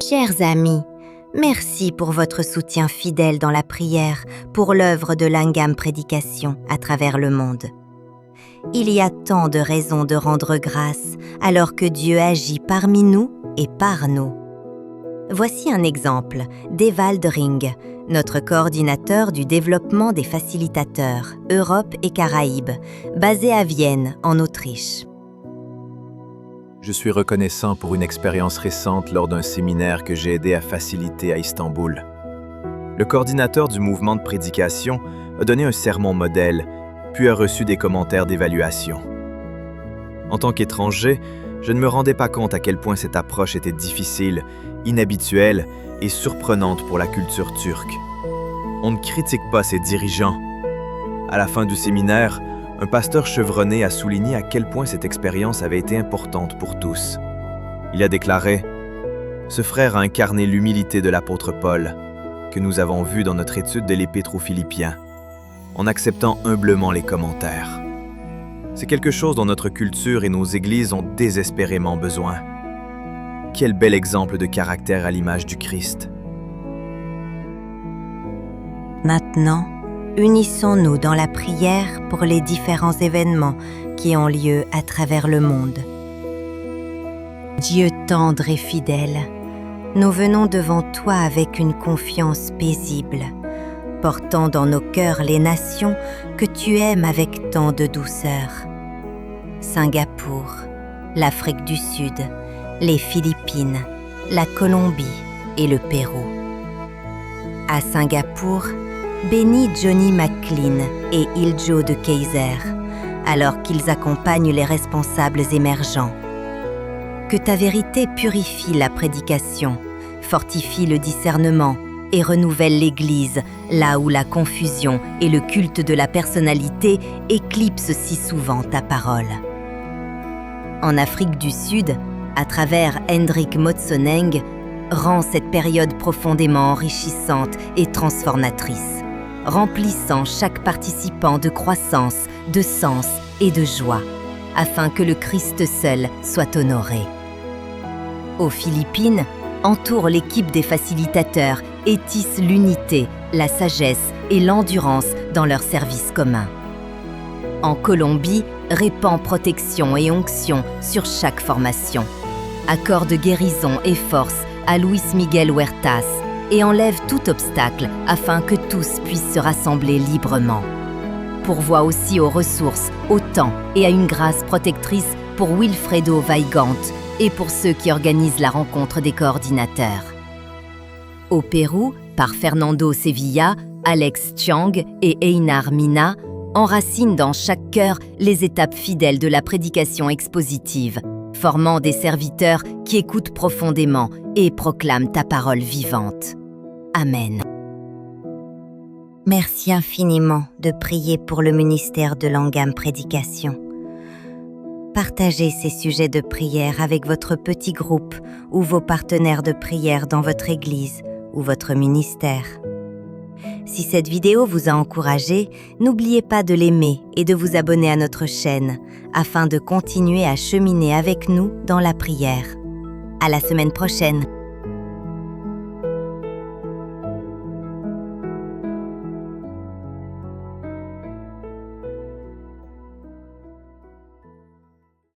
Chers amis, merci pour votre soutien fidèle dans la prière pour l'œuvre de Lingam Prédication à travers le monde. Il y a tant de raisons de rendre grâce alors que Dieu agit parmi nous et par nous. Voici un exemple d'Evald Ring, notre coordinateur du développement des facilitateurs Europe et Caraïbes, basé à Vienne, en Autriche. Je suis reconnaissant pour une expérience récente lors d'un séminaire que j'ai aidé à faciliter à Istanbul. Le coordinateur du mouvement de prédication a donné un sermon modèle, puis a reçu des commentaires d'évaluation. En tant qu'étranger, je ne me rendais pas compte à quel point cette approche était difficile, inhabituelle et surprenante pour la culture turque. On ne critique pas ses dirigeants. À la fin du séminaire, un pasteur chevronné a souligné à quel point cette expérience avait été importante pour tous. Il a déclaré « Ce frère a incarné l'humilité de l'apôtre Paul, que nous avons vu dans notre étude de l'Épître aux Philippiens, en acceptant humblement les commentaires. C'est quelque chose dont notre culture et nos églises ont désespérément besoin. Quel bel exemple de caractère à l'image du Christ. » Maintenant, unissons-nous dans la prière pour les différents événements qui ont lieu à travers le monde. Dieu tendre et fidèle, nous venons devant toi avec une confiance paisible, portant dans nos cœurs les nations que tu aimes avec tant de douceur. Singapour, l'Afrique du Sud, les Philippines, la Colombie et le Pérou. À Singapour, bénis Johnny McLean et Iljo de Keyser, alors qu'ils accompagnent les responsables émergents. Que ta vérité purifie la prédication, fortifie le discernement et renouvelle l'Église, là où la confusion et le culte de la personnalité éclipsent si souvent ta parole. En Afrique du Sud, à travers Hendrik Motsoneng, rend cette période profondément enrichissante et transformatrice, remplissant chaque participant de croissance, de sens et de joie, afin que le Christ seul soit honoré. Aux Philippines, entoure l'équipe des facilitateurs et tisse l'unité, la sagesse et l'endurance dans leur service commun. En Colombie, répand protection et onction sur chaque formation. Accorde guérison et force à Luis Miguel Huertas et enlève tout obstacle afin que tous puissent se rassembler librement. Pourvoit aussi aux ressources, au temps et à une grâce protectrice pour Wilfredo Weigand et pour ceux qui organisent la rencontre des coordinateurs. Au Pérou, par Fernando Sevilla, Alex Chiang et Einar Mina, enracinent dans chaque cœur les étapes fidèles de la prédication expositive, formant des serviteurs qui écoutent profondément et proclament ta parole vivante. Amen. Merci infiniment de prier pour le ministère de Lingam Prédication. Partagez ces sujets de prière avec votre petit groupe ou vos partenaires de prière dans votre église ou votre ministère. Si cette vidéo vous a encouragé, n'oubliez pas de l'aimer et de vous abonner à notre chaîne afin de continuer à cheminer avec nous dans la prière. À la semaine prochaine!